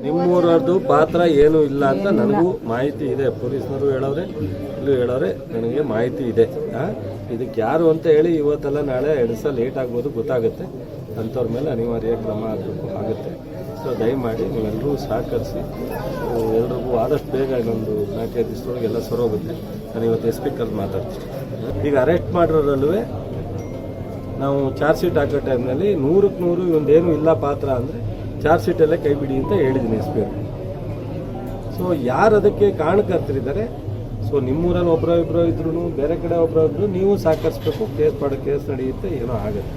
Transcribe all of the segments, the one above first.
ನಿಮ್ಮೂರದ್ದು ಪಾತ್ರ ಏನೂ ಇಲ್ಲ ಅಂತ ನನಗೂ ಮಾಹಿತಿ ಇದೆ. ಪೊಲೀಸ್ನವರು ಹೇಳೋರೆ, ಇಲ್ಲೂ ಹೇಳೋರೆ, ನನಗೆ ಮಾಹಿತಿ ಇದೆ. ಇದಕ್ಕೆ ಯಾರು ಅಂತ ಹೇಳಿ ಇವತ್ತೆಲ್ಲ ನಾಳೆ 2 ದಿವಸ ಲೇಟ್ ಆಗ್ಬೋದು, ಗೊತ್ತಾಗುತ್ತೆ. ಅಂಥವ್ರ ಮೇಲೆ ಅನಿವಾರ್ಯ ಕ್ರಮ ಆಗುತ್ತೆ. ಸೊ ದಯಮಾಡಿ ನೀವೆಲ್ಲರೂ ಸಹಕರಿಸಿ ಎಲ್ರಿಗೂ ಆದಷ್ಟು ಬೇಗ ಇನ್ನೊಂದು 4-5 ದಿವಸದೊಳಗೆ ಎಲ್ಲ ಸರೋಗುತ್ತೆ. ನಾನು ಇವತ್ತು SP ಕರೆದು ಮಾತಾಡ್ತೀನಿ. ಈಗ ಅರೆಸ್ಟ್ ಮಾಡಿರೋರಲ್ಲೂ ನಾವು ಚಾರ್ಜ್ ಶೀಟ್ ಹಾಕೋ ಟೈಮ್ನಲ್ಲಿ 100ಕ್ಕೆ 100 ಇವೊಂದೇನು ಇಲ್ಲ ಪಾತ್ರ ಅಂದರೆ ಚಾರ್ಜ್ ಶೀಟಲ್ಲೇ ಕೈ ಬಿಡಿ ಅಂತ ಹೇಳಿದ್ದೀನಿ SP ಅವರು. ಸೊ ಯಾರು ಅದಕ್ಕೆ ಕಾರಣಕರ್ತರಿದ್ದಾರೆ, ಸೊ ನಿಮ್ಮೂರಲ್ಲಿ ಒಬ್ಬರೋ ಇಬ್ಬರೋ ಇದ್ರೂ, ಬೇರೆ ಕಡೆ ಒಬ್ಬರೋ ಇದ್ರೂ ನೀವು ಸಹಕರಿಸ್ಬೇಕು. ಕೇಸ್ ನಡೆಯುತ್ತೆ, ಏನೋ ಆಗುತ್ತೆ.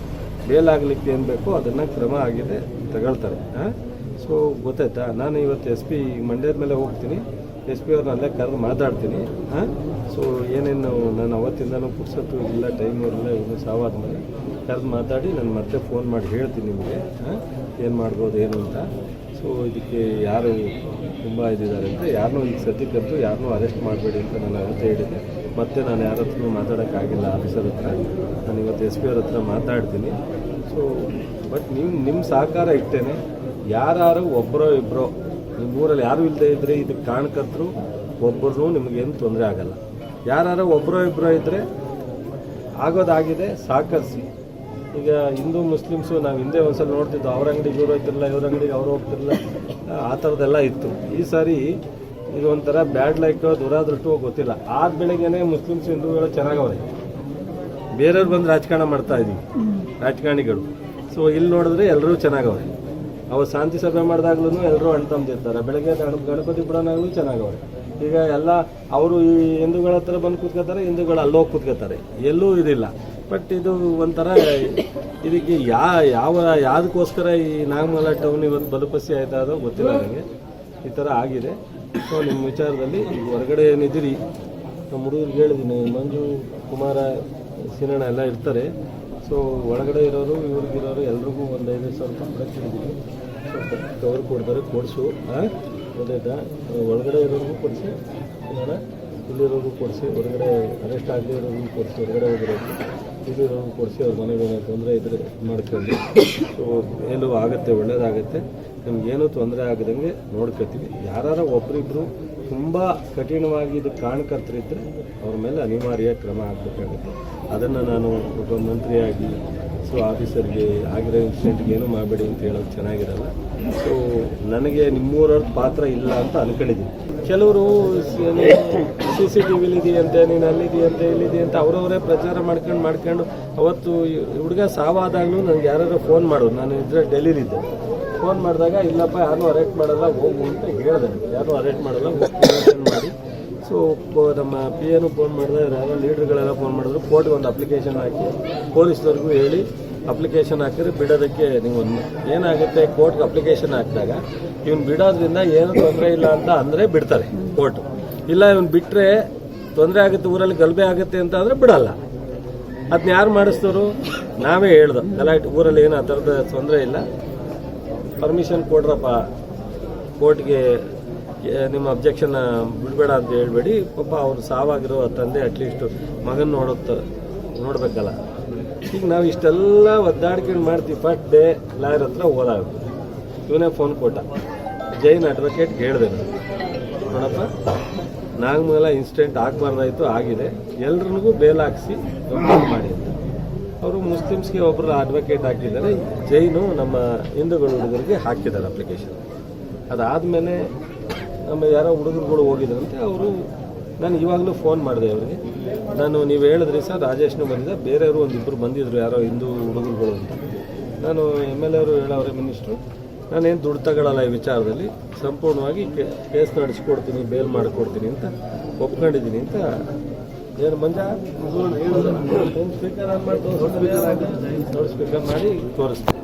ಬೇಲ್ ಆಗಲಿಕ್ಕೆ ಏನು ಬೇಕೋ ಅದನ್ನು ಕ್ರಮ ಆಗಿದೆ ತಗೊಳ್ತಾರೆ. ಸೊ ಗೊತ್ತಾಯ್ತಾ. ನಾನು ಇವತ್ತು SP ಮಂಡ್ಯದ ಮೇಲೆ ಹೋಗ್ತೀನಿ. SP ಅವ್ರನ್ನ ಅಲ್ಲೇ ಕರೆದು ಮಾತಾಡ್ತೀನಿ. ಸೊ ಏನೇನು ನಾನು ಅವತ್ತಿಂದನೂ ಪುರ್ಸತ್ತು ಇಲ್ಲ, ಟೈಮ್ ಇರಲಿಲ್ಲ, ಇನ್ನೂ ಸಾವಾದ್ಮೇಲೆ ಕರೆದು ಮಾತಾಡಿ ನಾನು ಮತ್ತೆ ಫೋನ್ ಮಾಡಿ ಹೇಳ್ತೀನಿ ನಿಮಗೆ ಏನು ಮಾಡ್ಬೋದು ಏನು ಅಂತ. ಸೊ ಇದಕ್ಕೆ ಯಾರು ತುಂಬ ಇದ್ದಾರೆ ಅಂತ ಯಾರನ್ನೂ ಈಗ ಸದ್ಯಕ್ಕಂತೂ ಯಾರನ್ನೂ ಅರೆಸ್ಟ್ ಮಾಡಬೇಡಿ ಅಂತ ನಾನು ಅವತ್ತೇ ಹೇಳಿದ್ದೆ. ಮತ್ತೆ ನಾನು ಯಾರ ಹತ್ರನೂ ಮಾತಾಡೋಕ್ಕಾಗಿಲ್ಲ ಆಫೀಸರ್ ಹತ್ರ. ನಾನು ಇವತ್ತು SP ಅವ್ರ ಹತ್ರ ಮಾತಾಡ್ತೀನಿ. ಸೊ ಬಟ್ ನಿಮ್ಮ ಸಹಕಾರ ಇಟ್ಟೇನೆ. ಯಾರು ಒಬ್ಬರೋ ಇಬ್ಬರೋ ನಿಮ್ಮೂರಲ್ಲಿ ಯಾರೂ ಇಲ್ಲದೆ ಇದ್ದರೆ ಇದಕ್ಕೆ ಕಾರಣಕರ್ತರು ಒಬ್ಬರು ನಿಮಗೇನು ತೊಂದರೆ ಆಗಲ್ಲ. ಯಾರು ಒಬ್ಬರೋ ಇಬ್ಬರೋ ಇದ್ದರೆ ಆಗೋದಾಗಿದೆ, ಸಹಕರಿಸಿ. ಈಗ ಹಿಂದೂ ಮುಸ್ಲಿಮ್ಸು ನಾವು ಹಿಂದೆ ಒಂದ್ಸಲ ನೋಡ್ತಿದ್ದು, ಅವ್ರ ಅಂಗಡಿಗೆ ಇವ್ರು ಹೋಗ್ತಿರಲಿಲ್ಲ, ಇವ್ರ ಅಂಗಡಿಗೆ ಅವ್ರು ಹೋಗ್ತಿರಲಿಲ್ಲ, ಆ ಥರದ್ದೆಲ್ಲ ಇತ್ತು. ಈ ಸಾರಿ ಇದು ಒಂಥರ ಬ್ಯಾಡ್ ಲೈಕೋ ದುರಾದೃಷ್ಟವೋ ಗೊತ್ತಿಲ್ಲ. ಆದ ಬೆಳಗ್ಗೆನೇ ಮುಸ್ಲಿಮ್ಸ್ ಹಿಂದೂಗಳು ಚೆನ್ನಾಗವ್ರೆ. ಬೇರೆಯವ್ರು ಬಂದು ರಾಜಕಾರಣ ಮಾಡ್ತಾ ಇದ್ದೀವಿ, ರಾಜಕಾರಣಿಗಳು. ಸೊ ಇಲ್ಲಿ ನೋಡಿದ್ರೆ ಎಲ್ಲರೂ ಚೆನ್ನಾಗವ್ರೆ. ಅವ್ರು ಶಾಂತಿ ಸಭೆ ಮಾಡಿದಾಗ್ಲೂ ಎಲ್ಲರೂ ಅಣ್ತಂದಿರ್ತಾರೆ. ಬೆಳಗ್ಗೆ ಗಣಪತಿ ಬಿಡೋನಾಗ್ಲೂ ಚೆನ್ನಾಗವ್ರೆ. ಈಗ ಎಲ್ಲ ಅವರು ಈ ಹಿಂದೂಗಳ ಹತ್ರ ಬಂದು ಕೂತ್ಕೋತಾರೆ, ಹಿಂದೂಗಳು ಅಲ್ಲೋಗಿ ಕೂತ್ಕೋತಾರೆ, ಎಲ್ಲೂ ಇದಿಲ್ಲ. ಬಟ್ ಇದು ಒಂಥರ ಇದಕ್ಕೆ ಯಾವುದಕ್ಕೋಸ್ಕರ ಈ ನಾಗಮಂಗಲ ಟೌನ್ ಇವತ್ತು ಬಲಪಸಿ ಆಯ್ತಾ ಅದೋ ಗೊತ್ತಿಲ್ಲ ನನಗೆ. ಈ ಥರ ಆಗಿದೆ. ಸೊ ನಿಮ್ಮ ವಿಚಾರದಲ್ಲಿ ಈಗ ಹೊರಗಡೆ ಏನಿದ್ದೀರಿ, ನಮ್ಮ ಹುಡುಗರಿಗೆ ಹೇಳಿದ್ದೀನಿ, ಮಂಜು ಕುಮಾರ ಸಿನಣ್ಣ ಎಲ್ಲ ಇರ್ತಾರೆ. ಸೊ ಒಳಗಡೆ ಇರೋರು ಇವ್ರಿಗಿರೋರು ಎಲ್ರಿಗೂ ಒಂದು 5,000 ರೂಪಾಯಿ ಕೊಡಕ್ಕೆ ಹೇಳಿದ್ದೀನಿ. ಸ್ವಲ್ಪ ಕವರ್ ಕೊಡ್ತಾರೆ, ಕೊಡಿಸು. ಗೊತ್ತಾಯ್ತಾ. ಒಳಗಡೆ ಇರೋರಿಗೂ ಕೊಡಿಸಿ, ಇಲ್ಲಿರೋರಿಗೂ ಕೊಡಿಸಿ, ಹೊರಗಡೆ ಅರೆಸ್ಟ್ ಆಗದೆ ಇರೋರಿಗೂ ಕೊಡಿಸಿ, ಹೊರಗಡೆ ಹೋಗಿರೋದು ಇಲ್ಲಿರೋರಿಗೂ ಕೊಡಿಸಿ. ಅವ್ರ ಮನೆಗೆ ತೊಂದರೆ ಇದ್ದರೆ ಮಾಡ್ಕೊಂಡು. ಸೊ ಎಲ್ಲೂ ಆಗುತ್ತೆ, ಒಳ್ಳೇದಾಗುತ್ತೆ. ನಿಮ್ಗೇನೂ ತೊಂದರೆ ಆಗದಂಗೆ ನೋಡ್ಕೊತೀವಿ. ಯಾರು ಒಬ್ಬರಿಬ್ಬರು ತುಂಬ ಕಠಿಣವಾಗಿ ಇದಕ್ಕೆ ಕಾರಣಕರ್ತರಿದ್ದರೆ ಅವ್ರ ಮೇಲೆ ಅನಿವಾರ್ಯ ಕ್ರಮ ಆಗಬೇಕಾಗುತ್ತೆ. ಅದನ್ನು ನಾನು ಒಬ್ಬ ಮಂತ್ರಿಯಾಗಿ ಸೊ ಆಫೀಸರ್ಗೆ ಆಗಿರೋ ಇನ್ಸಿಡೆಂಟ್ಗೆ ಏನೂ ಮಾಡಬೇಡಿ ಅಂತ ಹೇಳೋದು ಚೆನ್ನಾಗಿರಲ್ಲ. ಸೊ ನನಗೆ ನಿಮ್ಮೂರವ್ರ ಪಾತ್ರ ಇಲ್ಲ ಅಂತ ಅನ್ಕೊಂಡಿದ್ದೀನಿ. ಕೆಲವರು CCTV ಇದೆಯಂತೆ, ನೀನು ಅಲ್ಲಿದೆಯಂತೆ, ಇಲ್ಲಿದೆಯಂತ ಅವರವರೇ ಪ್ರಚಾರ ಮಾಡ್ಕೊಂಡು ಅವತ್ತು ಹುಡುಗ ಸಾವಾದಾಗಲೂ ನನಗೆ ಯಾರು ಫೋನ್ ಮಾಡೋದು. ನಾನು ಇದ್ರೆ ಡೆಲ್ಲಿಲಿದ್ದೆ. ಫೋನ್ ಮಾಡಿದಾಗ ಇಲ್ಲಪ್ಪ ಯಾರನ್ನೂ ಅರೆಸ್ಟ್ ಮಾಡಲ್ಲ, ಹೋಗು ಅಂತ ಹೇಳಿದೆ. ಯಾರೂ ಅರೆಸ್ಟ್ ಮಾಡಲ್ಲ, ಮಾಡಿ. ಸೊ ನಮ್ಮ PAನೂ ಫೋನ್ ಮಾಡಿದ್ರೆ, ಯಾರೋ ಲೀಡ್ರ್ಗಳೆಲ್ಲ ಫೋನ್ ಮಾಡಿದ್ರು. ಕೋರ್ಟ್ಗೆ ಒಂದು ಅಪ್ಲಿಕೇಶನ್ ಹಾಕಿ ಪೊಲೀಸ್ನವ್ರಿಗೂ ಹೇಳಿ ಅಪ್ಲಿಕೇಶನ್ ಹಾಕಿದ್ರೆ ಬಿಡೋದಕ್ಕೆ ನೀವು ಏನಾಗುತ್ತೆ, ಕೋರ್ಟ್ಗೆ ಅಪ್ಲಿಕೇಶನ್ ಹಾಕಿದಾಗ ಇವ್ನು ಬಿಡೋದ್ರಿಂದ ಏನೂ ತೊಂದರೆ ಇಲ್ಲ ಅಂತ ಅಂದರೆ ಬಿಡ್ತಾರೆ ಕೋರ್ಟು. ಇಲ್ಲ ಇವ್ನು ಬಿಟ್ಟರೆ ತೊಂದರೆ ಆಗುತ್ತೆ, ಊರಲ್ಲಿ ಗಲಭೆ ಆಗುತ್ತೆ ಅಂತ ಅಂದರೆ ಬಿಡಲ್ಲ. ಅದನ್ನ ಯಾರು ಮಾಡಿಸ್ತವ್ರು? ನಾವೇ ಹೇಳ್ದು, ಗಲಾಟೆ ಊರಲ್ಲಿ ಏನು ಆ ಥರದ ತೊಂದರೆ ಇಲ್ಲ, ಪರ್ಮಿಷನ್ ಕೊಡ್ರಪ್ಪ, ಕೋರ್ಟ್ಗೆ ನಿಮ್ಮ ಅಬ್ಜೆಕ್ಷನ್ ಬಿಡಬೇಡ ಅಂತ ಹೇಳ್ಬೇಡಿ. ಪಾಪ ಅವ್ರು ಸಾವಾಗಿರೋ ತಂದೆ ಅಟ್ಲೀಸ್ಟು ಮಗನ ನೋಡ್ಬೇಕಲ್ಲ. ಈಗ ನಾವು ಇಷ್ಟೆಲ್ಲ ಒದ್ದಾಡ್ಕೊಂಡು ಮಾಡ್ತೀವಿ. ಫಸ್ಟ್ ಡೇ ಲಾಯರ್ ಹತ್ರ ಹೋದಾಗ ಇವನೇ ಫೋನ್ ಕೊಟ್ಟ, ಜೈನ್ ಅಡ್ವೊಕೇಟ್ಗೆ ಹೇಳಿದೆ, ನೋಡಪ್ಪ ನಾಗಮಂಗಲ ಇನ್ಸಿಡೆಂಟ್ ಆಗಬಾರ್ದಾಯಿತು, ಆಗಿದೆ, ಎಲ್ರಿಗೂ ಬೇಲ್ ಹಾಕಿಸಿ ಮಾಡಿ ಅಂತ. ಅವರು ಮುಸ್ಲಿಮ್ಸ್ಗೆ ಒಬ್ಬರು ಅಡ್ವೊಕೇಟ್ ಹಾಕಿದ್ದಾರೆ, ಜೈನು ನಮ್ಮ ಹಿಂದೂಗಳ ಹುಡುಗರಿಗೆ ಹಾಕಿದ್ದಾರೆ ಅಪ್ಲಿಕೇಶನ್. ಅದಾದಮೇಲೆ ನಮ್ಮ ಯಾರೋ ಹುಡುಗರುಗಳು ಹೋಗಿದ್ರಂತೆ. ಅವರು ನಾನು ಇವಾಗಲೂ ಫೋನ್ ಮಾಡಿದೆ ಅವರಿಗೆ. ನೀವು ಹೇಳಿದ್ರಿ ಸರ್, ರಾಜೇಶ್ನೂ ಬಂದಿದ್ದ, ಬೇರೆಯವರು ಒಂದಿಬ್ಬರು ಬಂದಿದ್ದರು, ಯಾರೋ ಹಿಂದೂ ಹುಡುಗರುಗಳು ಅಂತ. ನಾನು MLA ಅವರು ಹೇಳೋರೆ, ಮಿನಿಸ್ಟ್ರು, ನಾನೇನು ದುಡ್ಡು ತಗೊಳ್ಳಲ್ಲ ಈ ವಿಚಾರದಲ್ಲಿ, ಸಂಪೂರ್ಣವಾಗಿ ಕೇಸ್ ನಡೆಸ್ಕೊಡ್ತೀನಿ, ಬೇಲ್ ಮಾಡಿಕೊಡ್ತೀನಿ ಅಂತ ಒಪ್ಕೊಂಡಿದ್ದೀನಿ ಅಂತ. ಏನು ಮಂಜ ಸ್ಪೀಕರ್ ಆನ್ ಮಾಡಿ ನೋಡಿ, ಸ್ಪೀಕರ್ ಮಾಡಿ ತೋರಿಸ್ತೀನಿ.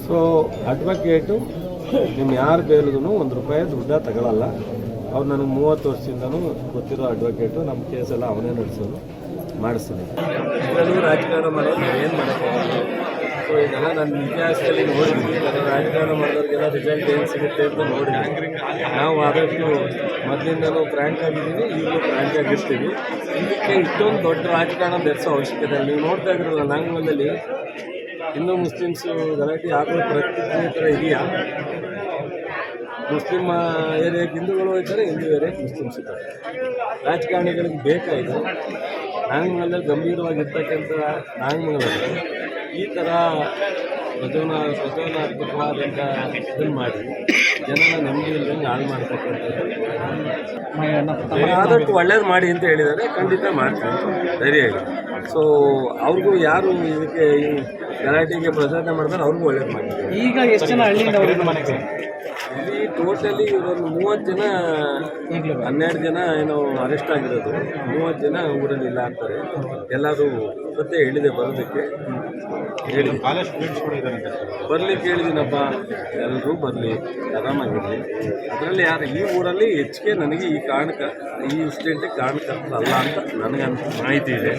ಸೊ ಅಡ್ವೊಕೇಟು ನಿಮ್ಮ ಯಾರು ಬೇಲ್ಗೂ ₹1 ದುಡ್ಡ ತಗೊಳ್ಳಲ್ಲ. ಅವ್ರು ನನಗೆ 30 ವರ್ಷದಿಂದನೂ ಗೊತ್ತಿರೋ ಅಡ್ವೊಕೇಟು. ನಮ್ಮ ಕೇಸೆಲ್ಲ ಅವನೇ ನಡೆಸೋದು, ಮಾಡಿಸ್ತೀನಿ. ಇದರಲ್ಲೂ ರಾಜಕಾರಣ ಮಾಡೋದು ಏನು ಮಾಡೋಕ್ಕಾಗಲ್ಲ. ಸೊ ಇದೆಲ್ಲ ನನ್ನ ಇತಿಹಾಸದಲ್ಲಿ ನೋಡಿದ್ವಿ. ರಾಜಕಾರಣ ಮಾಡೋರಿಗೆಲ್ಲ ರಿಸಲ್ಟ್ ಏನು ಸಿಗುತ್ತೆ ಅಂತ ನೋಡಿದ್ವಿ. ನಾವು ಆದಷ್ಟು ಮೊದಲಿಂದನೂ ಫ್ರ್ಯಾಂಕ್ ಆಗಿದ್ದೀವಿ, ಈಗಲೂ ಫ್ರ್ಯಾಂಕ್ ಆಗಿರ್ತೀವಿ. ಇದಕ್ಕೆ ಇಷ್ಟೊಂದು ದೊಡ್ಡ ರಾಜಕಾರಣ ಬೆರೆಸೋ ಅವಶ್ಯಕತೆ ಇಲ್ಲ. ನೀವು ನೋಡ್ತಾ ಇದ್ರಲ್ಲ ನಾಗಮಂಗಲದಲ್ಲಿ ಹಿಂದೂ ಮುಸ್ಲಿಮ್ಸು ಗಲಾಟೆ ಆಗೋ ಪ್ರತಿಕ್ರಿಯೆ ಥರ ಇದೆಯಾ? ಮುಸ್ಲಿಂ ಏರಿಯಾಕ್ಕೆ ಹಿಂದೂಗಳು ಹೋಗ್ತಾರೆ, ಹಿಂದೂ ಏರಿಯಾಕ್ಕೆ ಮುಸ್ಲಿಮ್ಸ್ ಇದ್ದಾರೆ. ರಾಜಕಾರಣಿಗಳಿಗೆ ಬೇಕಾಯಿತು ನಾಗಮಂಗಲದಲ್ಲಿ ಗಂಭೀರವಾಗಿರ್ತಕ್ಕಂಥ ನಾಗಮಂಗಲದಲ್ಲಿ ಈ ಥರ ಪ್ರಚೋದನಾತ್ಮಕವಾದಂಥ ಇದನ್ನು ಮಾಡಿ ಜನನ ನೆಮ್ಮದಿ ಇಲ್ಲದಂಗೆ ಹಾಳು ಮಾಡ್ತಕ್ಕಂಥದ್ದು. ಆದಷ್ಟು ಒಳ್ಳೇದು ಮಾಡಿ ಅಂತ ಹೇಳಿದ್ದಾರೆ, ಖಂಡಿತ ಮಾಡ್ತೀನಿ ಧೈರ್ಯವಾಗಿ. ಸೊ ಅವ್ರಿಗೂ ಯಾರು ಇದಕ್ಕೆ ಈ ಗಲಾಟೆಗೆ ಪ್ರಚೋದನೆ ಮಾಡ್ತಾರೆ ಅವ್ರಿಗೂ ಒಳ್ಳೇದು ಮಾಡ್ತಾರೆ. ಈಗ ಎಷ್ಟು ಜನ ಹಳ್ಳಿಯಿಂದ ಮನೆಗೆ ಇಲ್ಲಿ ಟೋಟಲಿ ಒಂದು 30 ಜನ, 12 ಜನ ಏನೋ ಅರೆಸ್ಟ್ ಆಗಿರೋದು, 30 ಜನ ಊರಲ್ಲಿ ಇಲ್ಲ ಅಂತಾರೆ. ಎಲ್ಲರೂ ಸತ್ಯ ಹೇಳಿದೆ ಬರೋದಕ್ಕೆ ಬರ್ಲಿಕ್ಕೆ ಹೇಳಿದ್ದೀನಪ್ಪ, ಎಲ್ಲರೂ ಬರಲಿ, ಆರಾಮಾಗಿರಲಿ. ಅದರಲ್ಲಿ ಯಾರು ಈ ಊರಲ್ಲಿ ಹೆಚ್ಚಿಗೆ ನನಗೆ ಈ ಕಾರಣಕ್ಕೆ ಈ ಇನ್ಸಿಡೆಂಟಿಗೆ ಕಾರಣಕರ್ತಲ್ಲ ಅಂತ ನನಗಂತ ಮಾಹಿತಿ ಇದೆ.